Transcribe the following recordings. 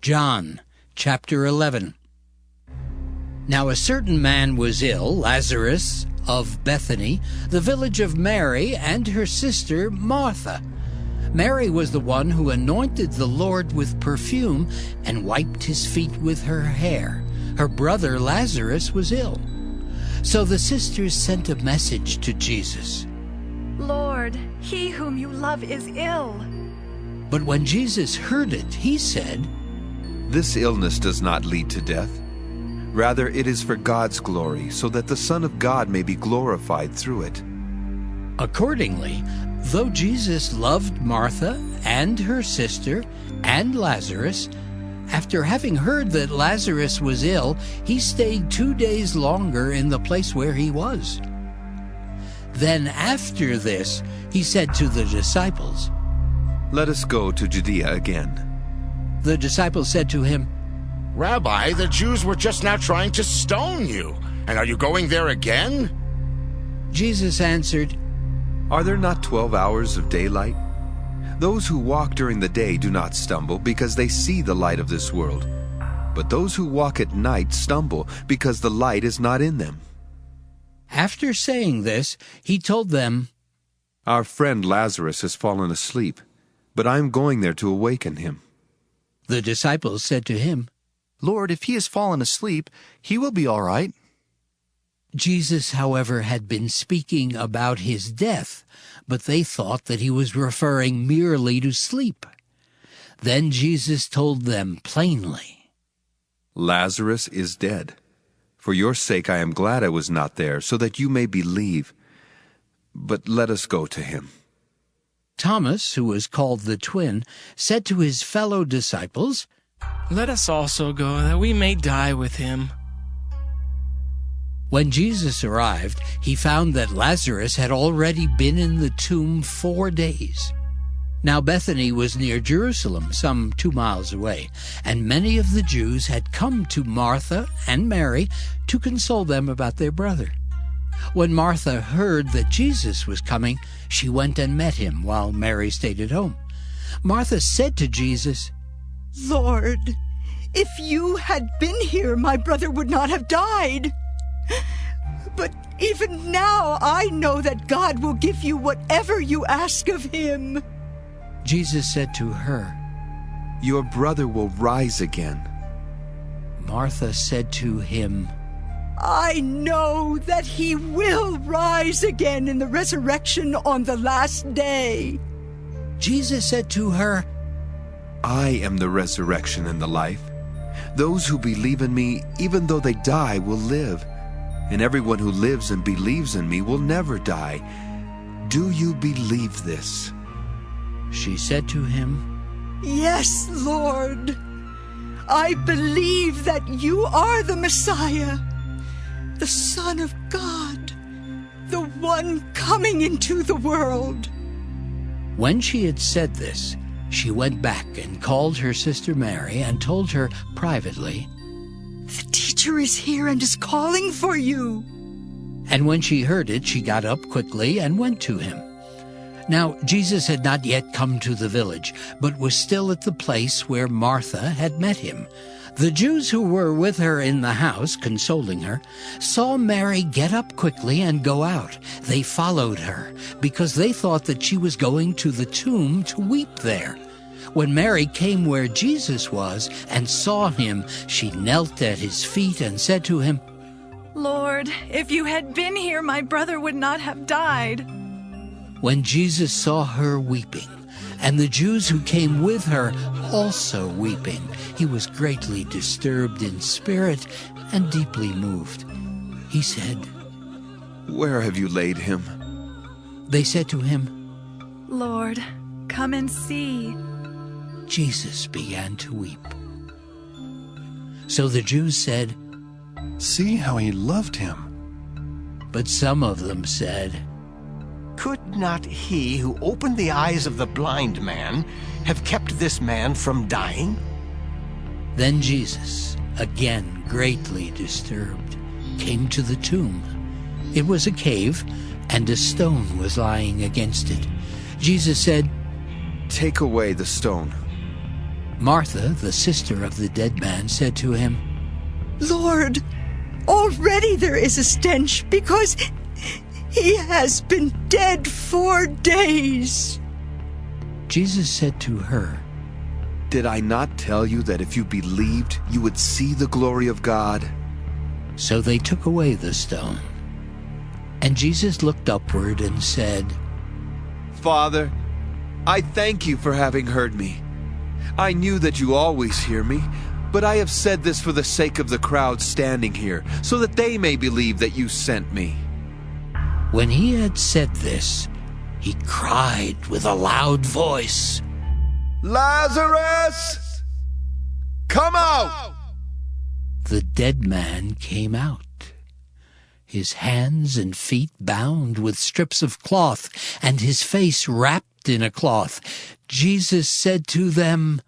John chapter 11. Now a certain man was ill, Lazarus of Bethany, the village of Mary and her sister Martha. Mary was the one who anointed the Lord with perfume and wiped his feet with her hair. Her brother Lazarus was ill. So the sisters sent a message to Jesus. "Lord, he whom you love is ill." But when Jesus heard it, he said, "This illness does not lead to death. Rather, it is for God's glory, so that the Son of God may be glorified through it." Accordingly, though Jesus loved Martha and her sister and Lazarus, after having heard that Lazarus was ill, he stayed 2 days longer in the place where he was. Then after this, he said to the disciples, "Let us go to Judea again." The disciples said to him, "Rabbi, the Jews were just now trying to stone you, and are you going there again?" Jesus answered, Are there not 12 hours of daylight? Those who walk during the day do not stumble, because they see the light of this world. But those who walk at night stumble, because the light is not in them. After saying this, he told them, Our friend Lazarus has fallen asleep, but I am going there to awaken him. The disciples said to him, Lord, if he has fallen asleep, he will be all right. Jesus, however, had been speaking about his death, but they thought that he was referring merely to sleep. Then Jesus told them plainly, Lazarus is dead. For your sake I am glad I was not there, so that you may believe. But let us go to him. Thomas, who was called the twin, said to his fellow disciples, Let us also go, that we may die with him. When Jesus arrived, he found that Lazarus had already been in the tomb 4 days. Now Bethany was near Jerusalem, some 2 miles away, and many of the Jews had come to Martha and Mary to console them about their brother. When Martha heard that Jesus was coming, she went and met him, while Mary stayed at home. Martha said to Jesus, Lord, if you had been here, my brother would not have died. But even now I know that God will give you whatever you ask of him. Jesus said to her, Your brother will rise again. Martha said to him, I know that he will rise again in the resurrection on the last day. Jesus said to her, I am the resurrection and the life. Those who believe in me, even though they die, will live. And everyone who lives and believes in me will never die. Do you believe this? She said to him, Yes, Lord. I believe that you are the Messiah, the Son of God, the one coming into the world. When she had said this, she went back and called her sister Mary and told her privately, The teacher is here and is calling for you. And when she heard it, she got up quickly and went to him. Now Jesus had not yet come to the village, but was still at the place where Martha had met him. The Jews who were with her in the house, consoling her, saw Mary get up quickly and go out. They followed her, because they thought that she was going to the tomb to weep there. When Mary came where Jesus was and saw him, she knelt at his feet and said to him, Lord, if you had been here, my brother would not have died. When Jesus saw her weeping, and the Jews who came with her also weeping, he was greatly disturbed in spirit and deeply moved. He said, Where have you laid him? They said to him, Lord, come and see. Jesus began to weep. So the Jews said, See how he loved him. But some of them said, Could not he who opened the eyes of the blind man have kept this man from dying? Then Jesus, again greatly disturbed, came to the tomb. It was a cave, and a stone was lying against it. Jesus said, Take away the stone. Martha, the sister of the dead man, said to him, Lord, already there is a stench because he has been dead 4 days. Jesus said to her, Did I not tell you that if you believed, you would see the glory of God? So they took away the stone. And Jesus looked upward and said, Father, I thank you for having heard me. I knew that you always hear me, but I have said this for the sake of the crowd standing here, so that they may believe that you sent me. When he had said this, he cried with a loud voice, Lazarus, come out! The dead man came out, his hands and feet bound with strips of cloth, and his face wrapped in a cloth. Jesus said to them,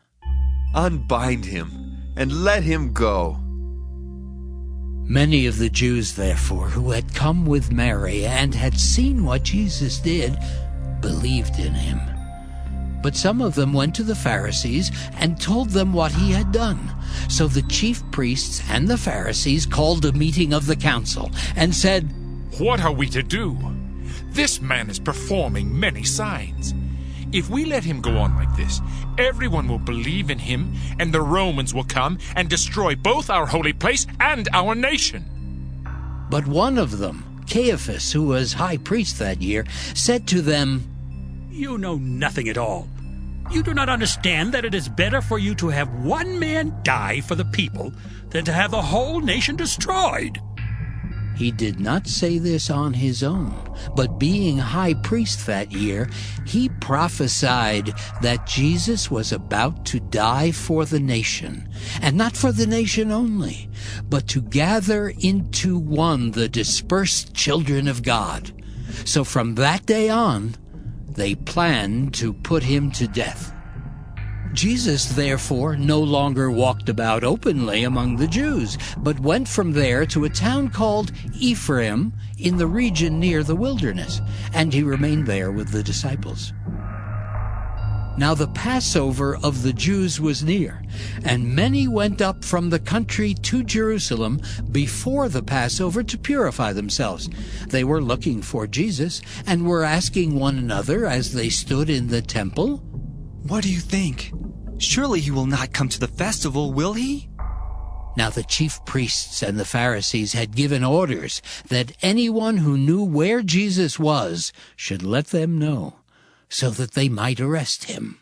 Unbind him and let him go. Many of the Jews, therefore, who had come with Mary and had seen what Jesus did, believed in him. But some of them went to the Pharisees and told them what he had done. So the chief priests and the Pharisees called a meeting of the council and said, What are we to do? This man is performing many signs. If we let him go on like this, everyone will believe in him, and the Romans will come and destroy both our holy place and our nation. But one of them, Caiaphas, who was high priest that year, said to them, You know nothing at all. You do not understand that it is better for you to have one man die for the people than to have the whole nation destroyed. He did not say this on his own, but being high priest that year, he prophesied that Jesus was about to die for the nation, and not for the nation only, but to gather into one the dispersed children of God. So from that day on, they planned to put him to death. Jesus, therefore, no longer walked about openly among the Jews, but went from there to a town called Ephraim in the region near the wilderness, and he remained there with the disciples. Now the Passover of the Jews was near, and many went up from the country to Jerusalem before the Passover to purify themselves. They were looking for Jesus, and were asking one another as they stood in the temple, What do you think? Surely he will not come to the festival, will he? Now the chief priests and the Pharisees had given orders that anyone who knew where Jesus was should let them know, so that they might arrest him.